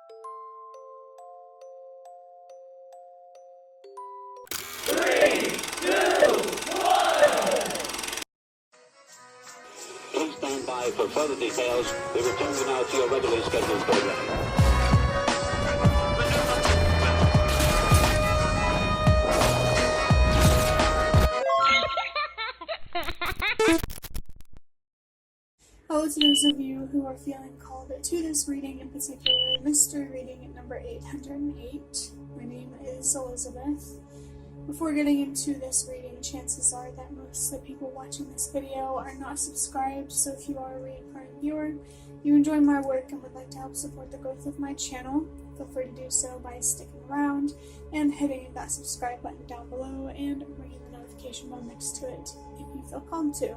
Please stand by for further details. We return you now to your regularly scheduled program. Hello to those of you who are feeling called to this reading, in particular, mystery reading at number 808. My name is Elizabeth. Before getting into this reading, chances are that most of the people watching this video are not subscribed, so if you are a recurring viewer, you enjoy my work and would like to help support the growth of my channel, feel free to do so by sticking around and hitting that subscribe button down below and ringing the notification bell next to it if you feel called to.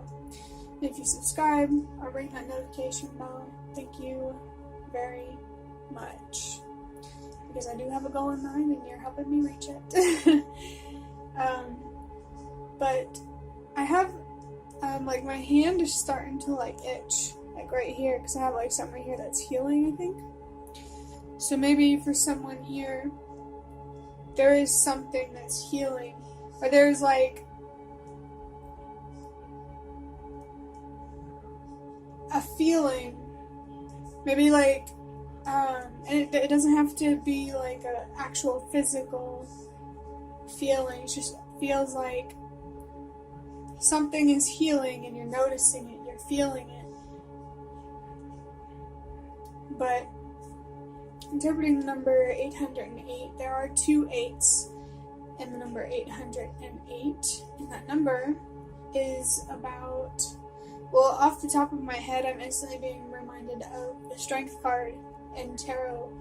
If you subscribe or ring that notification bell, thank you very much. Because I do have a goal in mind and you're helping me reach it. But I have, like my hand is starting to like itch, like right here, because I have like something right here that's healing, I think. So maybe for someone here, there is something that's healing, or there's like a feeling, maybe like, and it doesn't have to be like an actual physical feeling, it just feels like something is healing and you're noticing it, you're feeling it. But interpreting the number 808, there are two 8s in the number 808, and that number is about, well, off the top of my head, I'm instantly being reminded of the Strength card in Tarot,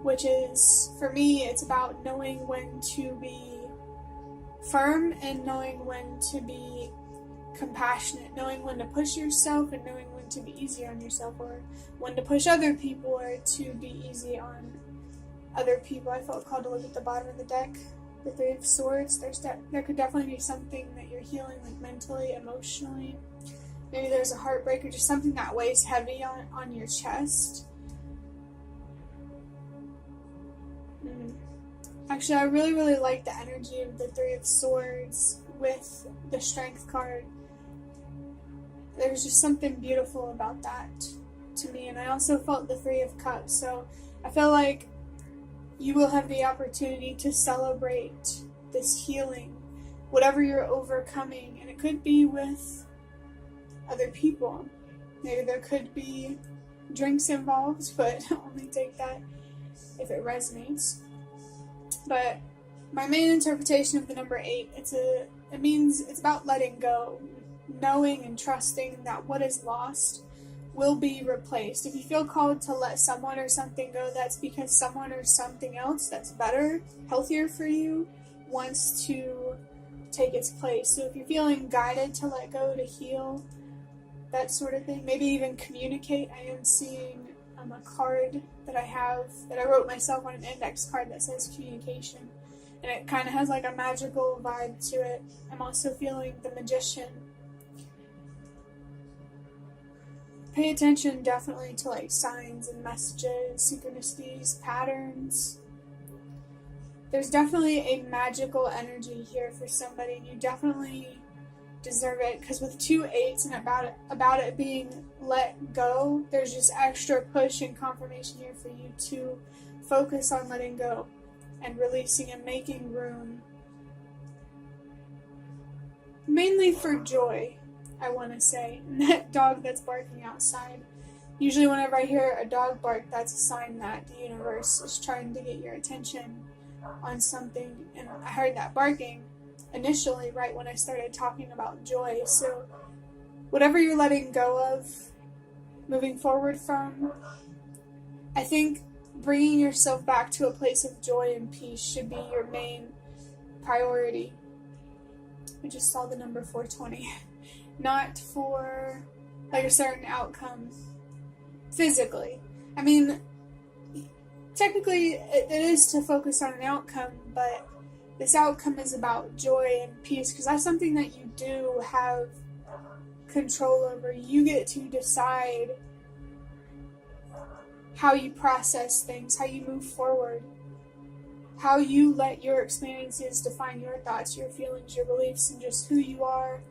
which is, for me, it's about knowing when to be firm and knowing when to be compassionate, knowing when to push yourself and knowing when to be easy on yourself, or when to push other people or to be easy on other people. I felt called to look at the bottom of the deck, the Three of Swords. There could definitely be something that you're healing, like mentally, emotionally. Maybe there's a heartbreak or just something that weighs heavy on your chest. Actually, I really like the energy of the Three of Swords with the Strength card. There's just something beautiful about that to me, and I also felt the Three of Cups, so I feel like you will have the opportunity to celebrate this healing, whatever you're overcoming, and it could be with other people. Maybe there could be drinks involved, but only take that if it resonates. But my main interpretation of the number 8, it means it's about letting go, knowing and trusting that what is lost will be replaced. If you feel called to let someone or something go, that's because someone or something else that's better, healthier for you, wants to take its place. So if you're feeling guided to let go, to heal, that sort of thing, maybe even communicate. I am seeing a card that I have, that I wrote myself on an index card, that says communication, and it kind of has like a magical vibe to it. I'm also feeling the Magician. Pay attention definitely to like signs and messages, synchronicities, patterns. There's definitely a magical energy here for somebody, and you definitely deserve it, because with 2 8s and about it being let go, there's just extra push and confirmation here for you to focus on letting go and releasing and making room, mainly for joy, I want to say. And that dog that's barking outside, usually whenever I hear a dog bark, that's a sign that the universe is trying to get your attention on something, and I heard that barking initially right when I started talking about joy. So whatever you're letting go of, moving forward from, I think bringing yourself back to a place of joy and peace should be your main priority. I just saw the number 420. Not for like a certain outcome physically. I mean, technically it is to focus on an outcome, but this outcome is about joy and peace, because that's something that you do have control over. You get to decide how you process things, how you move forward, how you let your experiences define your thoughts, your feelings, your beliefs, and just who you are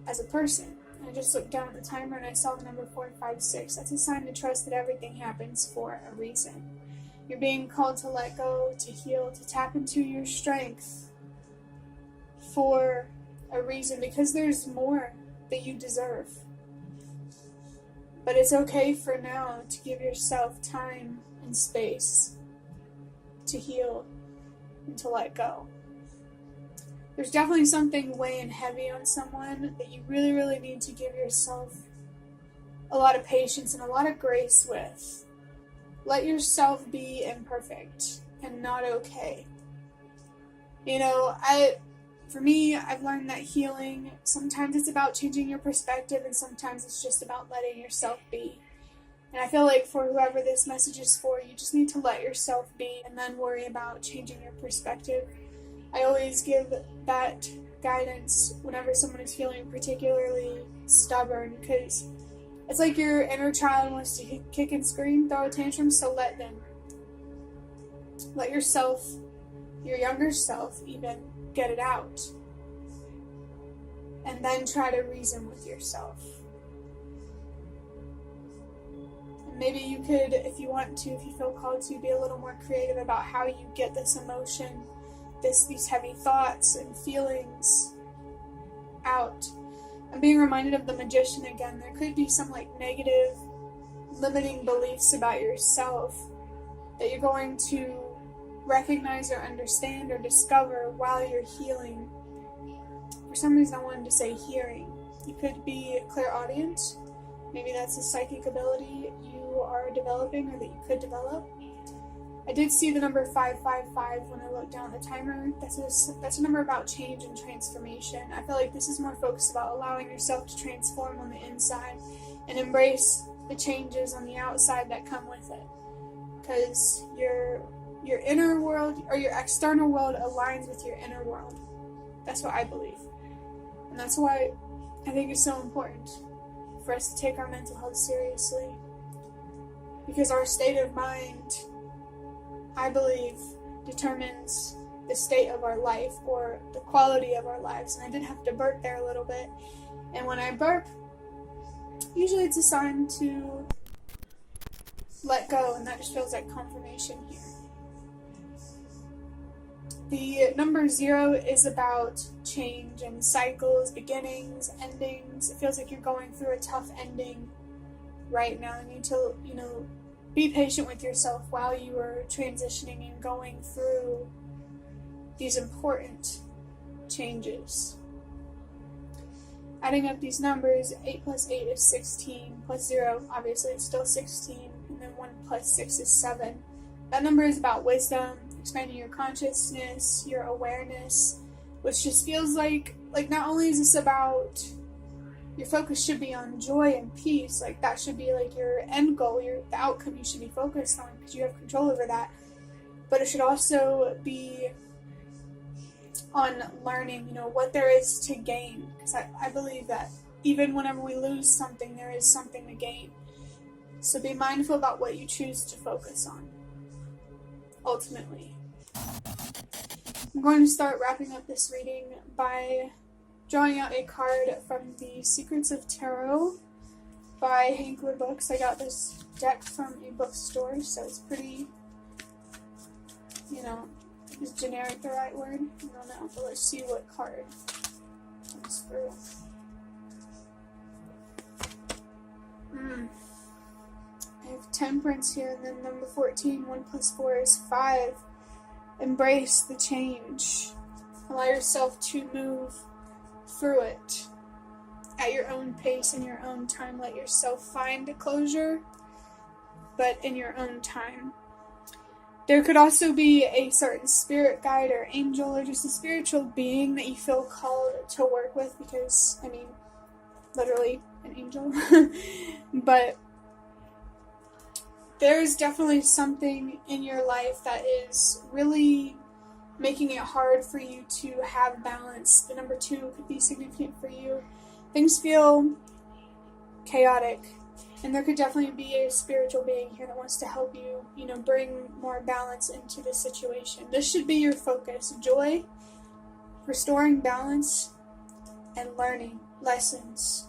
as a person. I just looked down at the timer and I saw the number 456. That's a sign to trust that everything happens for a reason. You're being called to let go, to heal, to tap into your strength for a reason, because there's more that you deserve. But it's okay for now to give yourself time and space to heal and to let go. There's definitely something weighing heavy on someone that you really, really need to give yourself a lot of patience and a lot of grace with. Let yourself be imperfect and not okay. You know, for me, I've learned that healing, sometimes it's about changing your perspective and sometimes it's just about letting yourself be. And I feel like for whoever this message is for, you just need to let yourself be and then worry about changing your perspective. I always give that guidance whenever someone is feeling particularly stubborn, because it's like your inner child wants to kick and scream, throw a tantrum, so let them. Let yourself, your younger self even, get it out. And then try to reason with yourself. And maybe you could, if you want to, if you feel called to, be a little more creative about how you get this emotion, these heavy thoughts and feelings out. I'm being reminded of the Magician again. There could be some negative, limiting beliefs about yourself that you're going to recognize or understand or discover while you're healing. For some reason I wanted to say hearing. You could be clairaudient. Maybe that's a psychic ability you are developing or that you could develop. I did see the number 555 when I looked down at the timer. That's a number about change and transformation. I feel like this is more focused about allowing yourself to transform on the inside and embrace the changes on the outside that come with it. Because your inner world or your external world aligns with your inner world. That's what I believe. And that's why I think it's so important for us to take our mental health seriously. Because our state of mind, I believe, determines the state of our life or the quality of our lives. And I did have to burp there a little bit. And when I burp, usually it's a sign to let go, and that just feels like confirmation here. The number 0 is about change and cycles, beginnings, endings. It feels like you're going through a tough ending right now. You need to, be patient with yourself while you are transitioning and going through these important changes. Adding up these numbers, 8 plus 8 is 16, plus 0, obviously it's still 16, and then 1 plus 6 is 7. That number is about wisdom, expanding your consciousness, your awareness, which just feels like not only is this about, your focus should be on joy and peace, that should be your end goal, the outcome you should be focused on because you have control over that, but it should also be on learning, what there is to gain, because I believe that even whenever we lose something, there is something to gain. So be mindful about what you choose to focus on, ultimately. I'm going to start wrapping up this reading by drawing out a card from the Secrets of Tarot by Hankler Books. I got this deck from a bookstore, so it's pretty, is generic the right word? I don't know, but let's see what card comes through. I have Temperance here, and then number 14, 1 plus 4 is 5. Embrace the change. Allow yourself to move through it at your own pace, in your own time. Let yourself find closure, but in your own time. There could also be a certain spirit guide or angel or just a spiritual being that you feel called to work with, because, literally an angel. But there is definitely something in your life that is really making it hard for you to have balance. The number 2 could be significant for you. Things feel chaotic And there could definitely be a spiritual being here that wants to help you, bring more balance into the situation. This should be your focus. Joy, restoring balance, and learning lessons.